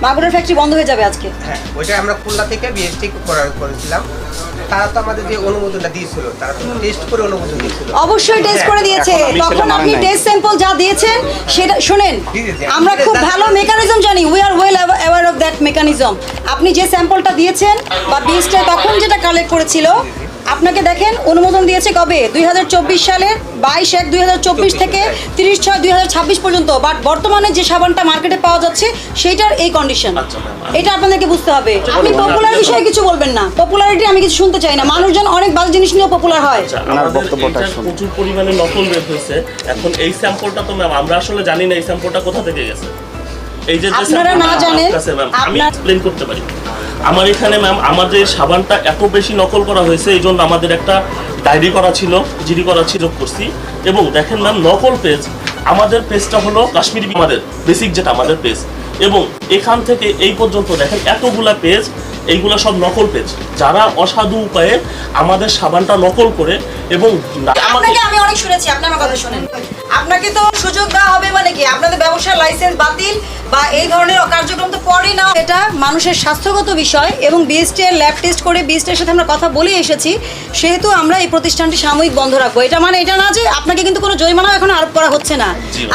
মাগুরার ফ্যাক্টরি বন্ধ হয়ে যাবে আজকে। হ্যাঁ, ওইটা আমরা খুলনা থেকে বিএসটি করেছিলাম। তারা তো আমাদের যে অনুমোদনটা দিয়েছিল, তারা তো টেস্ট করে অনুমোদন দিয়েছিল। অবশ্যই টেস্ট করে দিয়েছে। তখন আপনি টেস্ট স্যাম্পল যা দিয়েছেন সেটা শুনেন, আমরা খুব ভালো মেকানিজম জানি, we are well aware of that mechanism. আপনি যে স্যাম্পলটা দিয়েছেন বা বিএসটি তখন যেটা কালেক্ট করেছিল, আপনাকে দেখেন অনুমোদন দিয়েছে কবে, 2024 সালের 22/1/2024 থেকে 30/6/2026 পর্যন্ত। বাট বর্তমানে যে সাবানটা মার্কেটে পাওয়া যাচ্ছে সেইটার এই কন্ডিশন, এটা আপনাদেরকে বুঝতে হবে। আপনি পপুলার বিষয়ে কিছু বলবেন না, পপুলারিটি আমি কিছু শুনতে চাই না। মানুষজন অনেক বাজে জিনিস নিয়ে পপুলার হয়। প্রচুর পরিমাণে নকল বের হয়েছে। এখন এই স্যাম্পলটা তো ম্যাম আমরা আসলে জানি না এই স্যাম্পলটা কোথা থেকে গেছে। এই যে আপনারা না জানেন, আমি এক্সপ্লেইন করতে পারি। আমার এখানে ম্যাম আমাদের সাবানটা এত বেশি নকল করা হয়েছে, এই জন্য আমাদের একটা ডায়েরি করা ছিল, জিডি করা ছিল, করছি। এবং দেখেন ম্যাম নকল পেজ, আমাদের পেজটা হলো কাশ্মীরি, আমাদের বেসিক যেটা আমাদের পেজ, এবং এখান থেকে এই পর্যন্ত দেখেন এতগুলা পেজ, এইগুলা সব নকল পেজ, যারা অসাধু উপায়ে আমাদের সাবানটা নকল করে। এবং আপনাকে আমি অনেক শুনেছি, আপনি আমার কথা শুনেন। আপনাকে তো সুযোগ দেওয়া হবে মানে কি, আপনাদের ব্যবসার লাইসেন্স বাতিল বা এই ধরনের কার্যক্রম তো পরে না। এটা মানুষের স্বাস্থ্যগত বিষয় এবং বিএসটি এর ল্যাব টেস্ট করে বিএসটি এর সাথে আমরা কথা বলে এসেছি, সেহেতু আমরা এই প্রতিষ্ঠানটি সাময়িক বন্ধ রাখবো। এটা মানে এটা না যে আপনাকে কিন্তু কোনো জরিমানা এখন আরোপ করা হচ্ছে না।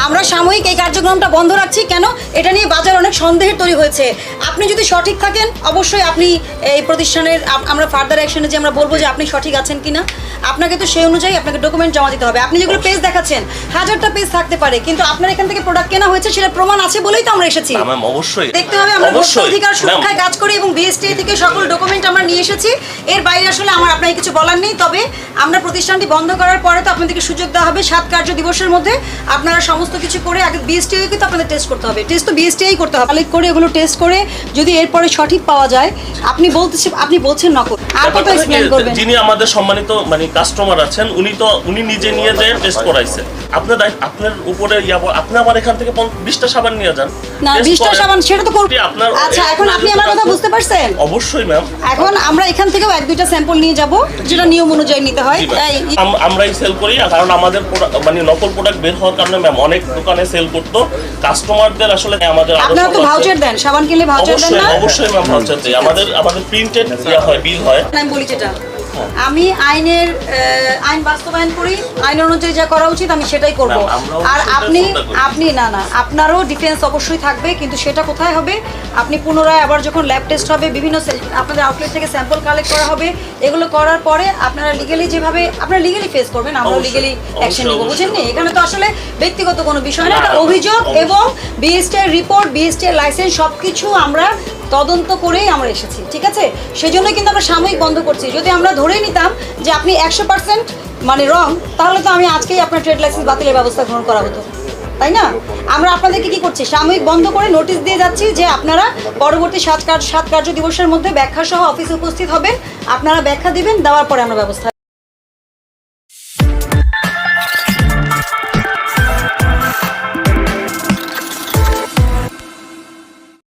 আমরা সাময়িক এই কার্যক্রমটা বন্ধ রাখছি। কেন? এটা নিয়ে বাজার অনেক সন্দেহের তৈরি হয়েছে। আপনি যদি সঠিক থাকেন অবশ্যই আপনি এই প্রতিষ্ঠানের, আমরা ফার্দার অ্যাকশনে যে আমরা বলবো যে আপনি সঠিক আছেন কিনা, আপনাকে তো সেই অনুযায়ী আপনাকে ডকুমেন্ট জমা দিতে হবে। আপনি যেগুলো পেজ দেখাচ্ছেন, হাজারটা পেজ থাকতে পারে, কিন্তু আপনার এখান থেকে প্রোডাক্ট কেনা হয়েছে সেটা প্রমাণ আছে বলেই তো আমরা এসেছি। অবশ্যই দেখতে হবে আমরা ভোক্তা অধিকার সুরক্ষায় কাজ করি এবং বিএসটি থেকে সকল ডকুমেন্ট আমরা নিয়ে এসেছি। এর বাইরে আসলে আমার আপনাকে কিছু বলার নেই। তবে আমরা প্রতিষ্ঠানটি বন্ধ করার পরে তো আপনাদেরকে সুযোগ দেওয়া হবে 7 কার্য দিবসের মধ্যে আপনারা সমস্ত কিছু করে, আগে বিএসটি কিন্তু আপনাদের টেস্ট করতে হবে। টেস্ট তো বিএসটিই করতে হবে, কালেক্ট করে এগুলো টেস্ট করে যদি এরপরে সঠিক পাওয়া যায়, আপনি বলছেন নকল, আর কত এক্সপ্লেইন করবেন। যিনি আমাদের সম্মানিত মানে কাস্টমার আছেন, উনি নিজে নিয়ে যায় টেস্ট করাইছে। আপনার উপরে আপনি আমার এখান থেকে 20টা সাবান নিয়ে যান না, 20টা সাবান সেটা তো করব। আচ্ছা, এখন আপনি আমার কথা বুঝতে পারছেন? অবশ্যই ম্যাম। এখন আমরা এখান থেকেও 1-2টা স্যাম্পল নিয়ে যাব, যেটা নিয়ম অনুযায়ী নিতে হয়। আমরাই সেল করি, কারণ আমাদের মানে নকল প্রোডাক্ট বের হওয়ার কারণে ম্যাম অনেক দোকানে সেল করতো। কাস্টমারদের আসলে আমাদের আপনারা তো ভাউচার দেন, সাবান কিনলে ভাউচার দেন না? অবশ্যই ম্যাম ভাউচার দেই। আমাদের প্রিন্টেড হয়, বিল হয়। আমি বলি যেটা, আমি আইন বাস্তবায়ন করি, আইন অনুযায়ী যা করা উচিত আমি সেটাই করব। আর আপনি না আপনারও ডিফেন্স অবশ্যই থাকবে, কিন্তু সেটা কোথায় হবে? আপনি পুনরায় আবার যখন ল্যাব টেস্ট হবে, বিভিন্ন আপনাদের আউটলেট থেকে স্যাম্পল কালেক্ট করা হবে, এগুলো করার পরে আপনারা লিগ্যালি যেভাবে আপনারা লিগ্যালি ফেস করবেন, আমরাও লিগ্যালি অ্যাকশন নেব। বুঝেননি? এখানে তো আসলে ব্যক্তিগত কোনো বিষয় না, এটা অভিযোগ এবং বিএসটি এর রিপোর্ট, বিএসটি এর লাইসেন্স সবকিছু আমরা তদন্ত করেই আমরা এসেছি। ঠিক আছে? সেজন্যই কিন্তু আমরা সাময়িক বন্ধ করছি। যদি আমরা ধরেই নিতাম যে আপনি 100% মানে রং, তাহলে তো আমি আজকেই আপনার ট্রেড লাইসেন্স বাতিলের ব্যবস্থা গ্রহণ করা হতো, তাই না? আমরা আপনাদেরকে কি করছি, সাময়িক বন্ধ করে নোটিশ দিয়ে যাচ্ছি যে আপনারা পরবর্তী 7 কার্য দিবসের মধ্যে ব্যাখ্যা সহ অফিসে উপস্থিত হবেন, আপনারা ব্যাখ্যা দিবেন, দেওয়ার পরে আমরা ব্যবস্থা